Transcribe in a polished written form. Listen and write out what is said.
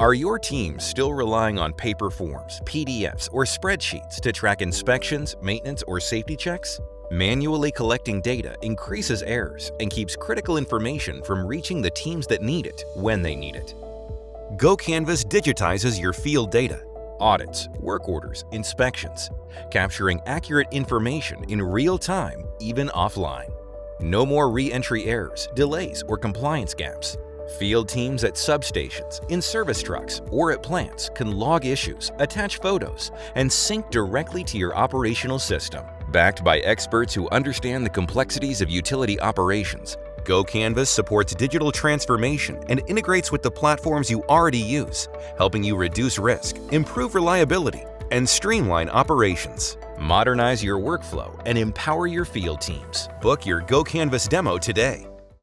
Are your teams still relying on paper forms, PDFs, or spreadsheets to track inspections, maintenance, or safety checks? Manually collecting data increases errors and keeps critical information from reaching the teams that need it when they need it. GoCanvas digitizes your field data, audits, work orders, inspections, capturing accurate information in real time, even offline. No more re-entry errors, delays, or compliance gaps. Field teams at substations, in service trucks, or at plants can log issues, attach photos, and sync directly to your operational system. Backed by experts who understand the complexities of utility operations, GoCanvas supports digital transformation and integrates with the platforms you already use, helping you reduce risk, improve reliability, and streamline operations. Modernize your workflow and empower your field teams. Book your GoCanvas demo today.